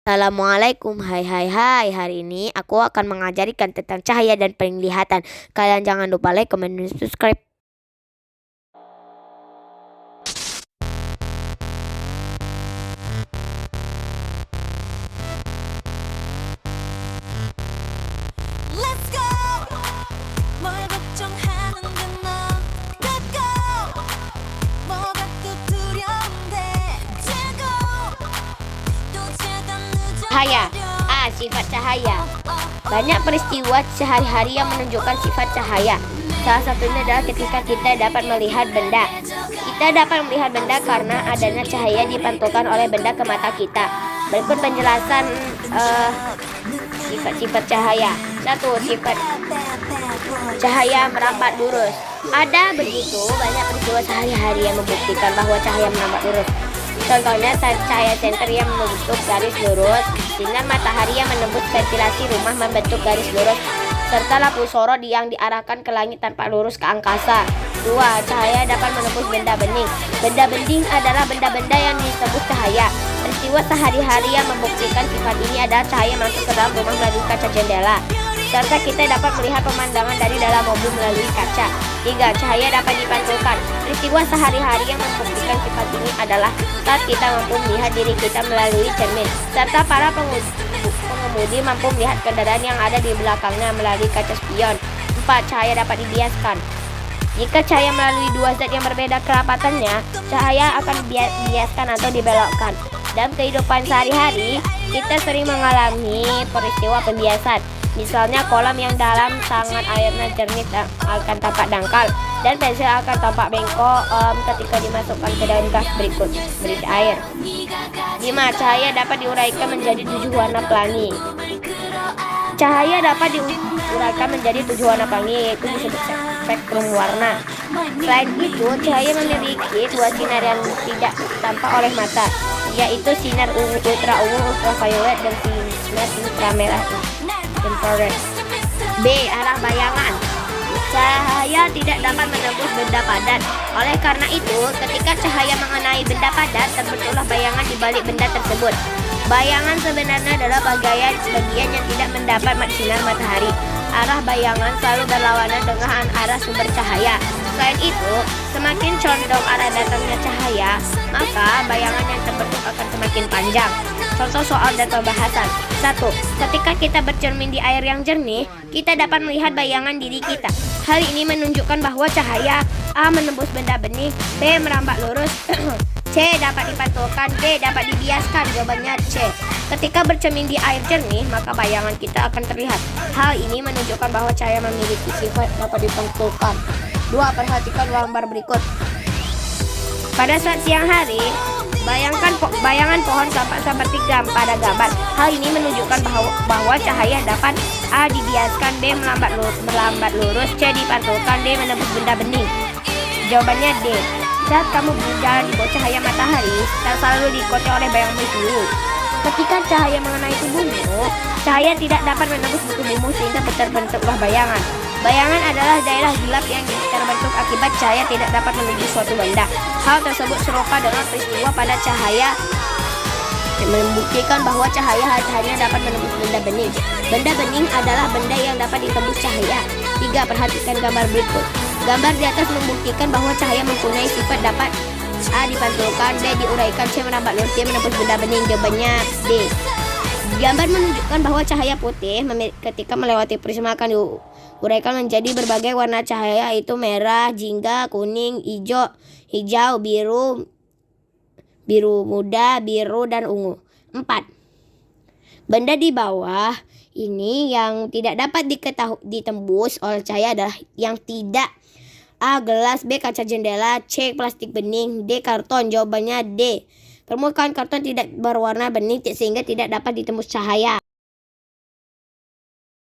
Assalamualaikum, hai, hari ini aku akan mengajarkan tentang cahaya dan penglihatan. Kalian jangan lupa like, comment, dan subscribe. Let's go. 뭘 걱정하는데 너 Go. 뭐가 또 두려운데 재고 또 제가 Cahaya. Sifat cahaya. Banyak peristiwa sehari-hari yang menunjukkan sifat cahaya. Salah satunya adalah ketika kita dapat melihat benda. Kita dapat melihat benda karena adanya cahaya dipantulkan oleh benda ke mata kita. Berikut penjelasan sifat-sifat cahaya. 1. Sifat cahaya merambat lurus. Ada begitu banyak peristiwa sehari-hari yang membuktikan bahwa cahaya merambat lurus. Contohnya cahaya senter yang membentuk garis lurus, sinar matahari yang menembus ventilasi rumah membentuk garis lurus, serta lampu sorot yang diarahkan ke langit tanpa lurus ke angkasa. 2. Cahaya dapat menembus benda bening. Benda bening adalah benda-benda yang ditembus cahaya. Peristiwa sehari-hari yang membuktikan sifat ini adalah cahaya masuk ke dalam rumah melalui kaca jendela, serta kita dapat melihat pemandangan dari dalam mobil melalui kaca. 3. Cahaya dapat dipantulkan. Peristiwa sehari-hari yang membuktikan sifat ini adalah saat kita mampu melihat diri kita melalui cermin, serta para pengemudi mampu melihat kendaraan yang ada di belakangnya melalui kaca spion. 4. Cahaya dapat dibiaskan. Jika cahaya melalui dua zat yang berbeda kerapatannya, cahaya akan dibiaskan atau dibelokkan. Dalam kehidupan sehari-hari, kita sering mengalami peristiwa pembiasan. Misalnya kolam yang dalam sangat airnya jernih akan tampak dangkal, dan pensil akan tampak bengkok ketika dimasukkan ke dalam gelas berikut berisi air. 5. Cahaya dapat diuraikan menjadi 7 warna pelangi. Cahaya dapat diuraikan menjadi 7 warna pelangi, yaitu disebut spektrum warna. Selain itu, cahaya memiliki 2 sinar yang tidak tampak oleh mata, yaitu sinar ultra ungu ultraviolet dan sinar inframerah infrared. B. Arah bayangan. Cahaya tidak dapat menembus benda padat. Oleh karena itu, ketika cahaya mengenai benda padat, terbentuklah bayangan di balik benda tersebut. Bayangan sebenarnya adalah bagian yang tidak mendapat sinar matahari. Arah bayangan selalu berlawanan dengan arah sumber cahaya. Selain itu, semakin condong arah datangnya cahaya, maka bayangan yang terbentuk akan semakin panjang. Contoh soal dan pembahasan. 1. Ketika kita bercermin di air yang jernih, kita dapat melihat bayangan diri kita. Hal ini menunjukkan bahwa cahaya A menembus benda bening, B merambat lurus, C dapat dipantulkan, D dapat dibiaskan. Jawabannya C. Ketika bercermin di air jernih, maka bayangan kita akan terlihat. Hal ini menunjukkan bahwa cahaya memiliki sifat dapat dipantulkan. 2. Perhatikan gambar berikut. Pada saat siang hari, bayangan pohon tampak seperti pada gambar. Hal ini menunjukkan bahwa cahaya dapat A dibiaskan, B melambat lurus, C dipantulkan, D menembus benda bening. Jawabannya D. Saat kamu berjalan di bawah cahaya matahari, selalu diikuti oleh bayangan itu. Ketika cahaya mengenai tubuhmu, cahaya tidak dapat menembus tubuhmu sehingga terbentuklah bayangan. Bayangan adalah daerah gelap yang terbentuk akibat cahaya tidak dapat menuju suatu benda. Hal tersebut serupa dengan peristiwa pada cahaya membuktikan bahwa cahaya hanya dapat menembus benda bening. Benda bening adalah benda yang dapat ditembus cahaya. 3. Perhatikan gambar berikut. Gambar di atas membuktikan bahwa cahaya mempunyai sifat dapat A dipantulkan, D diuraikan, C merambat lurus, D menembus benda bening. Jawabannya D. Gambar menunjukkan bahwa cahaya putih ketika melewati prisma akan diuraikan menjadi berbagai warna cahaya, yaitu merah, jingga, kuning, hijau, biru muda, biru, dan ungu. 4. Benda di bawah ini yang tidak dapat ditembus oleh cahaya adalah yang tidak. A. Gelas, B. Kaca jendela, C. Plastik bening, D. Karton. Jawabannya D. Permukaan karton tidak berwarna bening sehingga tidak dapat ditembus cahaya.